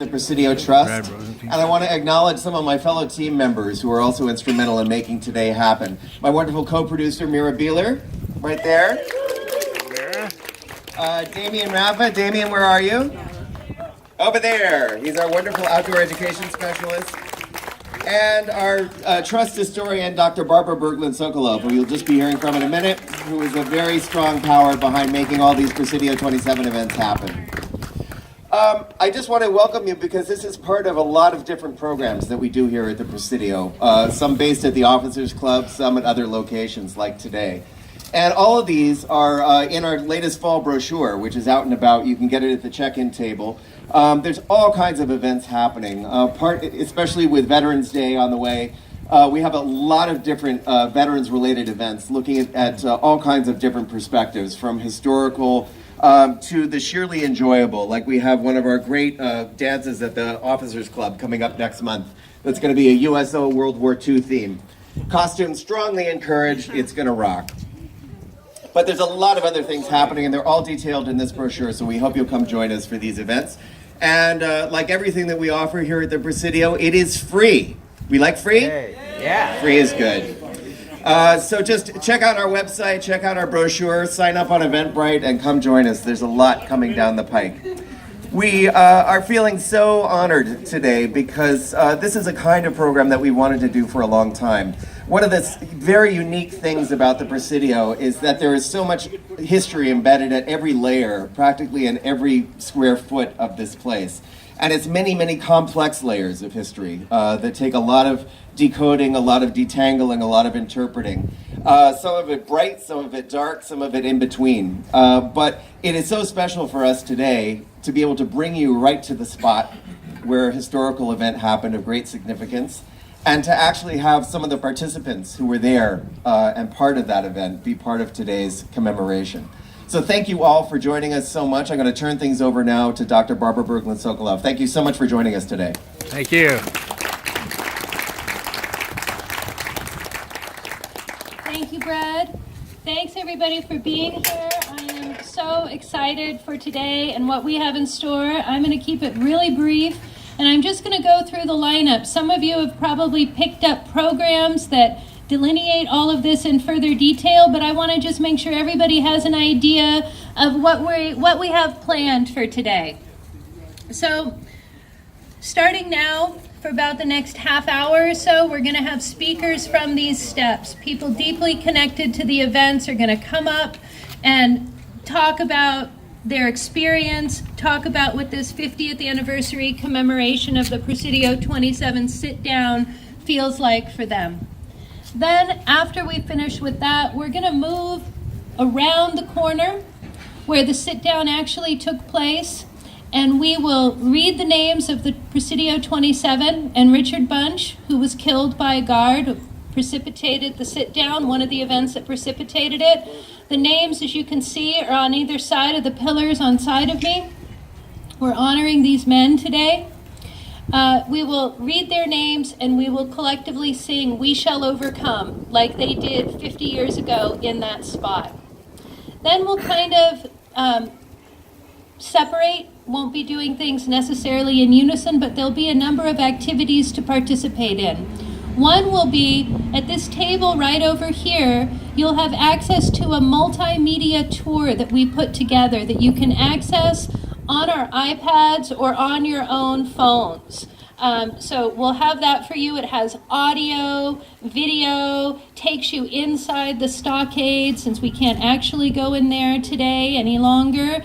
The Presidio Trust, and I want to acknowledge some of my fellow team members who are also instrumental in making today happen. My wonderful co-producer, Mira Beeler, right there. Damien Rafa. Damien, where are you? Over there. He's our wonderful outdoor education specialist. And our trust historian, Dr. Barbara Berglund Sokolov, who you'll just be hearing from in a minute, who is a very strong power behind making all these Presidio 27 events happen. I just want to welcome you because this is part of a lot of different programs that we do here at the Presidio, some based at the Officers Club, some at other locations like today. And all of these are in our latest fall brochure, which is out and about. You can get it at the check-in table. There's all kinds of events happening, especially with Veterans Day on the way. We have a lot of different veterans-related events looking at all kinds of different perspectives, from historical to the sheerly enjoyable. Like we have one of our great dances at the Officers Club coming up next month. That's going to be a USO World War II theme. Costumes strongly encouraged. It's going to rock. But there's a lot of other things happening, and they're all detailed in this brochure, so we hope you'll come join us for these events. And like everything that we offer here at the Presidio, it is free. We like free? Yeah. Free is good. So just check out our website, check out our brochure, sign up on Eventbrite, and come join us. There's a lot coming down the pike. We are feeling so honored today because this is a kind of program that we wanted to do for a long time. One of the very unique things about the Presidio is that there is so much history embedded at every layer, practically in every square foot of this place. And it's many, many complex layers of history that take a lot of decoding, a lot of detangling, a lot of interpreting. Some of it bright, some of it dark, some of it in between. But it is so special for us today to be able to bring you right to the spot where a historical event happened of great significance, and to actually have some of the participants who were there and part of that event be part of today's commemoration. So thank you all for joining us so much. I'm going to turn things over now to Dr. Barbara Berglund Sokolov. Thank you so much for joining us today. Thank you. Thank you, Brad. Thanks, everybody, for being here. I am so excited for today and what we have in store. I'm going to keep it really brief, and I'm just going to go through the lineup. Some of you have probably picked up programs that delineate all of this in further detail, but I want to just make sure everybody has an idea of what we have planned for today. So, starting now, for about the next half hour or so, we're going to have speakers from these steps. People deeply connected to the events are going to come up and talk about their experience, talk about what this 50th anniversary commemoration of the Presidio 27 sit-down feels like for them. Then, after we finish with that, we're going to move around the corner where the sit-down actually took place, and we will read the names of the Presidio 27 and Richard Bunch, who was killed by a guard who precipitated the sit-down, one of the events that precipitated it. The names, as you can see, are on either side of the pillars on side of me. We're honoring these men today. We will read their names, and we will collectively sing "We Shall Overcome" like they did 50 years ago in that spot. Then we'll kind of separate, won't be doing things necessarily in unison, but there'll be a number of activities to participate in. One will be at this table right over here. You'll have access to a multimedia tour that we put together that you can access on our iPads or on your own phones. So we'll have that for you. It has audio, video, takes you inside the stockade since we can't actually go in there today any longer.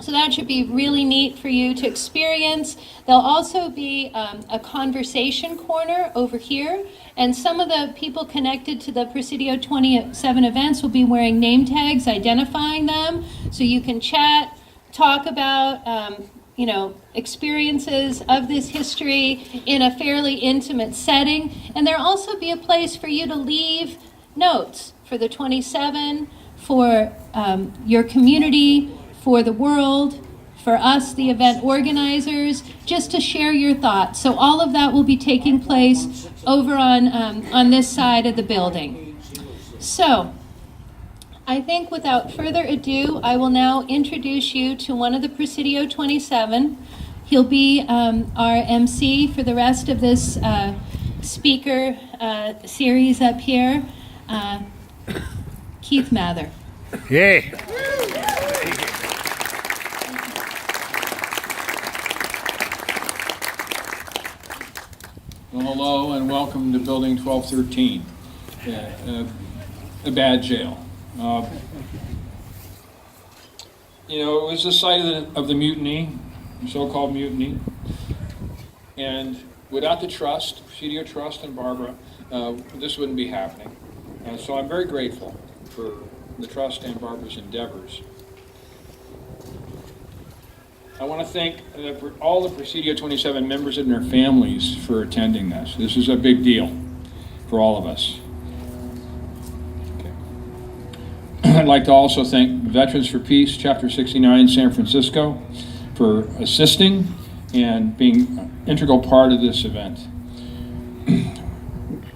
So that should be really neat for you to experience. There'll also be a conversation corner over here, and some of the people connected to the Presidio 27 events will be wearing name tags identifying them, so you can chat, talk about experiences of this history in a fairly intimate setting. And there'll also be a place for you to leave notes for the 27, for your community, for the world, for us, the event organizers, just to share your thoughts. So all of that will be taking place over on this side of the building. So I think without further ado, I will now introduce you to one of the Presidio 27. He'll be our MC for the rest of this speaker series up here. Keith Mather. Yay. Well, hello and welcome to Building 1213, a bad jail. It was the site of the mutiny, the so-called mutiny, and without the trust, Presidio Trust and Barbara, this wouldn't be happening. So I'm very grateful for the Trust and Barbara's endeavors. I want to thank all the Presidio 27 members and their families for attending this. This is a big deal for all of us. Okay. I'd like to also thank Veterans for Peace, Chapter 69, San Francisco, for assisting and being an integral part of this event.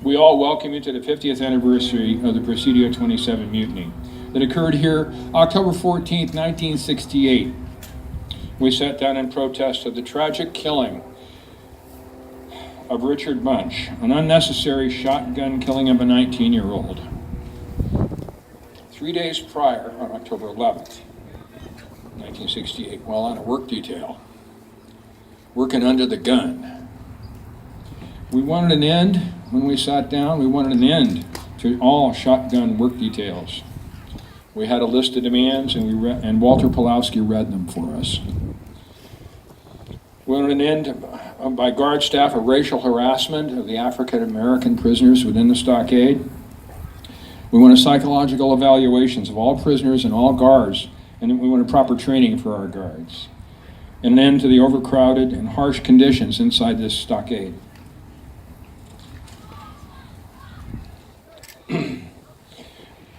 We all welcome you to the 50th anniversary of the Presidio 27 mutiny that occurred here October 14th, 1968. We sat down in protest of the tragic killing of Richard Bunch, an unnecessary shotgun killing of a 19-year-old. 3 days prior, on October 11th, 1968, while on a work detail, working under the gun. We wanted an end, when we sat down, we wanted an end to all shotgun work details. We had a list of demands, and Walter Pulowski read them for us. We wanted an end by guard staff of racial harassment of the African American prisoners within the stockade. We wanted psychological evaluations of all prisoners and all guards, and we wanted proper training for our guards. And an end to the overcrowded and harsh conditions inside this stockade.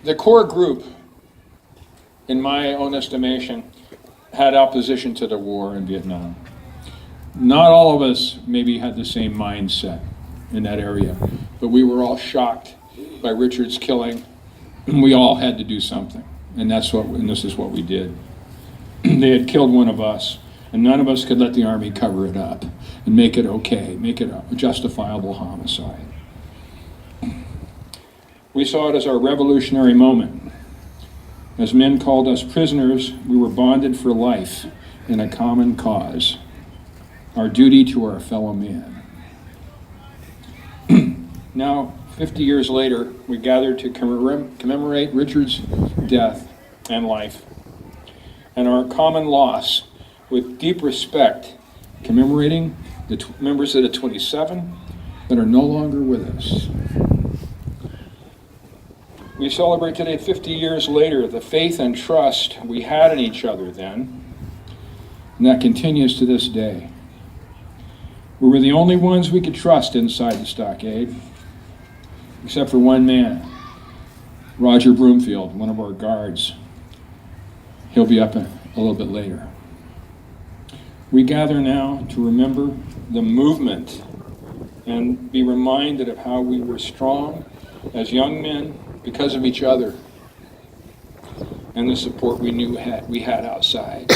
The core group, in my own estimation, had opposition to the war in Vietnam. Not all of us maybe had the same mindset in that area, but we were all shocked by Richard's killing, and we all had to do something, and this is what we did. They had killed one of us, and none of us could let the Army cover it up and make it okay, make it a justifiable homicide. We saw it as our revolutionary moment. As men called us prisoners, we were bonded for life in a common cause, our duty to our fellow man. Now, 50 years later, we gather to commemorate Richard's death and life and our common loss with deep respect, commemorating the members of the 27 that are no longer with us. We celebrate today, 50 years later, the faith and trust we had in each other then, and that continues to this day. We were the only ones we could trust inside the stockade, except for one man, Roger Broomfield, one of our guards. He'll be up a little bit later. We gather now to remember the movement and be reminded of how we were strong as young men because of each other and the support we knew we had outside.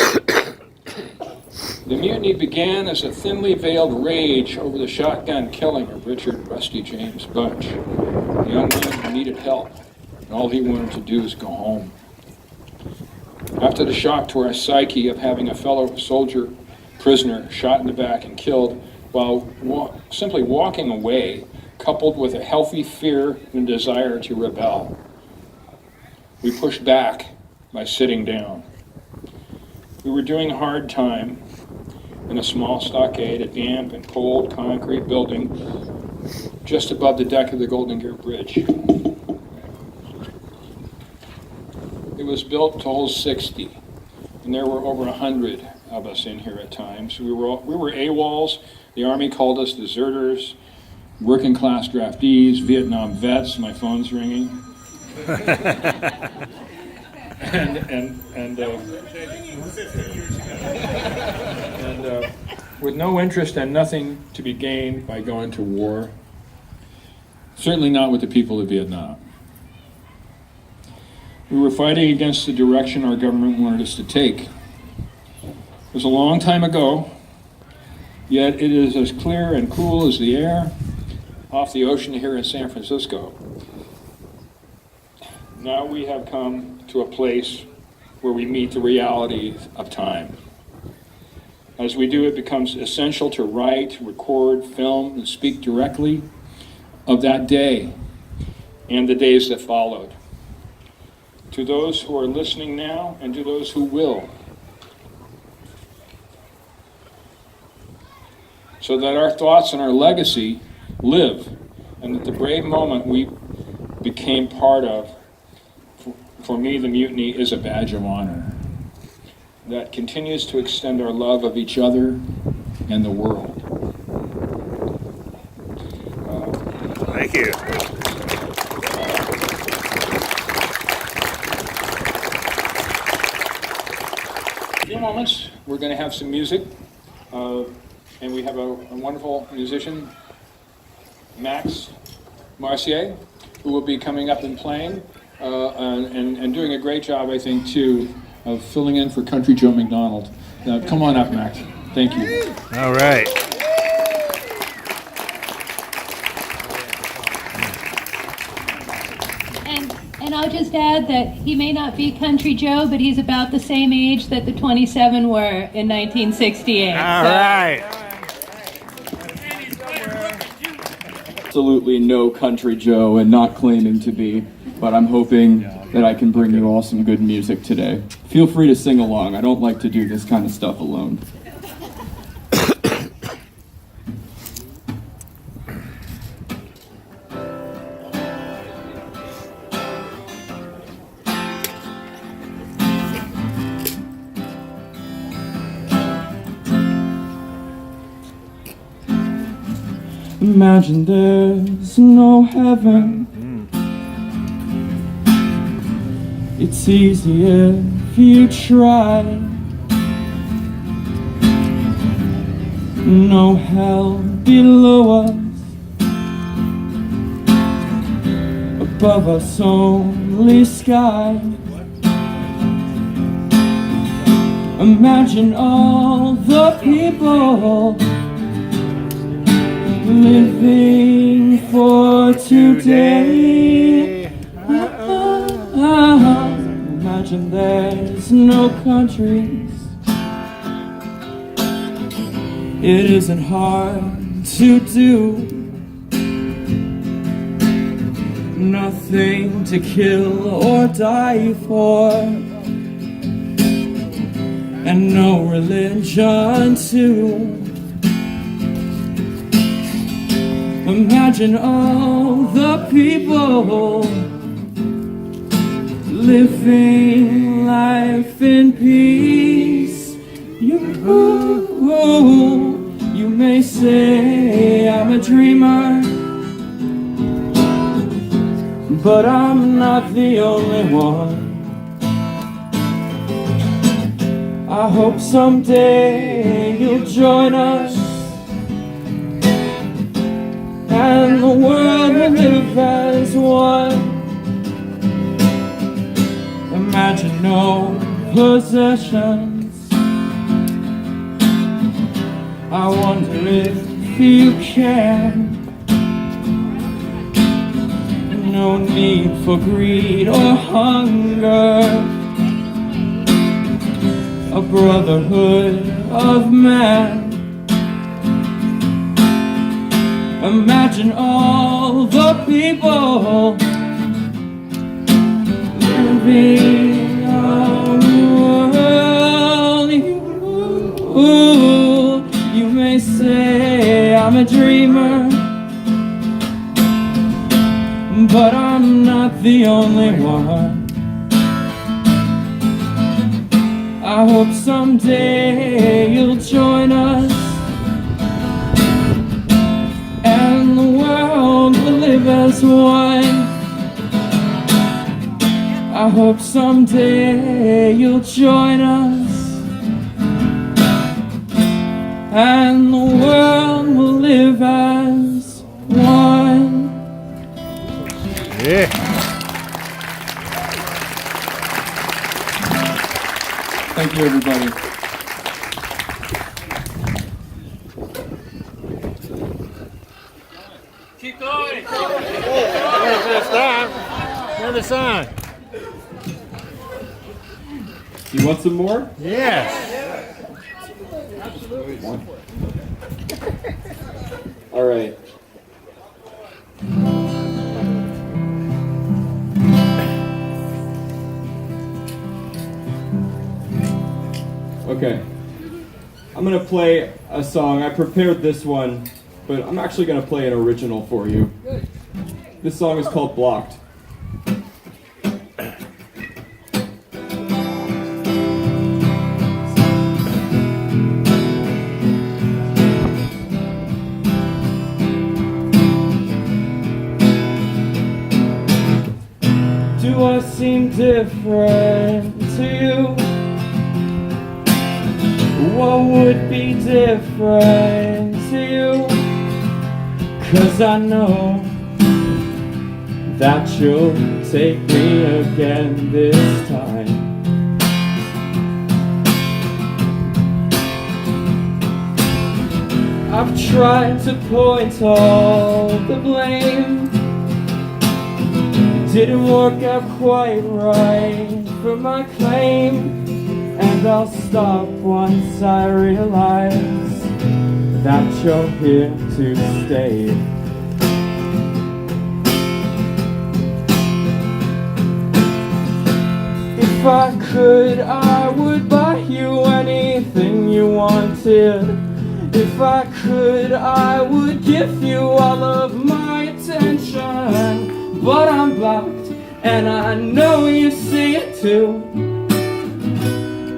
The mutiny began as a thinly veiled rage over the shotgun killing of Richard Rusty James Bunch, a young man who needed help, and all he wanted to do was go home. After the shock to our psyche of having a fellow soldier prisoner shot in the back and killed while simply walking away, coupled with a healthy fear and desire to rebel, we pushed back by sitting down. We were doing hard time in a small stockade, a damp and cold concrete building just above the deck of the Golden Gate Bridge. It was built to hold 60, and there were over 100 of us in here at times. We were AWOLs. The Army called us deserters, working class draftees, Vietnam vets. My phone's ringing. and with no interest and nothing to be gained by going to war. Certainly not with the people of Vietnam. We were fighting against the direction our government wanted us to take. It was a long time ago, yet it is as clear and cool as the air off the ocean here in San Francisco. Now we have come to a place where we meet the reality of time. As we do, it becomes essential to write, record, film, and speak directly of that day and the days that followed. To those who are listening now and to those who will, so that our thoughts and our legacy live, and that the brave moment we became part of, for me, the mutiny is a badge of honor that continues to extend our love of each other and the world. Thank you. In a few moments, we're going to have some music, and we have a wonderful musician, Max Marcier, who will be coming up and playing, and doing a great job, I think, too, of filling in for Country Joe McDonald. Come on up, Max. Thank you. All right. And I'll just add that he may not be Country Joe, but he's about the same age that the 27 were in 1968. All right. Absolutely no Country Joe and not claiming to be, but I'm hoping that I can bring you all some good music today. Feel free to sing along. I don't like to do this kind of stuff alone. Imagine there's no heaven. It's easy if you try. No hell below us, above us only sky. Imagine all the people living for today. Imagine there's no countries. It isn't hard to do. Nothing to kill or die for, and no religion too. Imagine all the people living life in peace. You may say I'm a dreamer, but I'm not the only one. I hope someday you'll join us, and the world will live as one. Imagine no possessions. I wonder if you can. No need for greed or hunger. A brotherhood of man. Imagine all the people living on the world. You may say I'm a dreamer, but I'm not the only one. I hope someday you'll join us, and the world will live as one. I hope someday you'll join us, and the world will live as one. Yeah. Thank you, everybody. Keep going. This time. Another song. You want some more? Yes. All right. Okay. I'm gonna play a song. I prepared this one, but I'm actually gonna play an original for you. This song is called Blocked. Do I seem different to you? What would be different to you? 'Cause I know that you'll take me again this time. I've tried to point all the blame. Didn't work out quite right for my claim. And I'll stop once I realize that you're here to stay. If I could, I would buy you anything you wanted. If I could, I would give you all of my attention. But I'm blocked, and I know you see it too.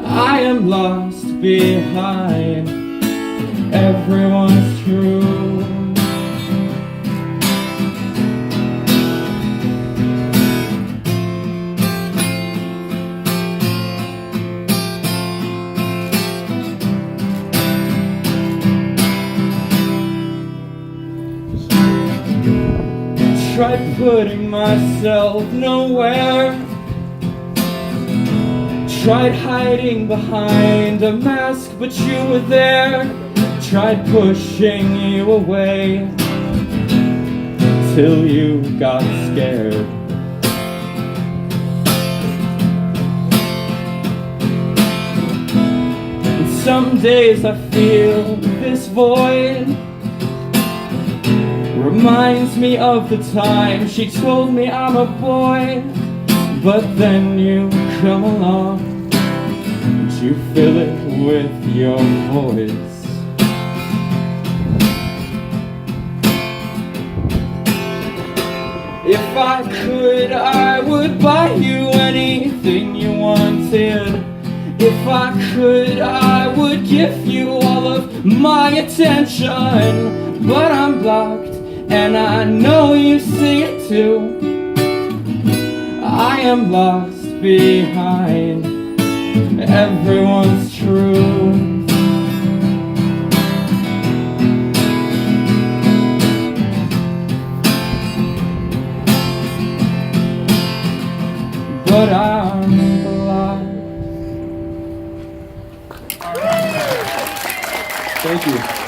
I am lost behind everyone's truth. Tried putting myself nowhere. Tried hiding behind a mask, but you were there. Tried pushing you away till you got scared. And some days I feel this void. Reminds me of the time she told me I'm a boy. But then you come along and you fill it with your voice. If I could, I would buy you anything you wanted. If I could, I would give you all of my attention. But I'm blocked, and I know you see it too. I am lost behind everyone's truth. But I'm blocked. Thank you.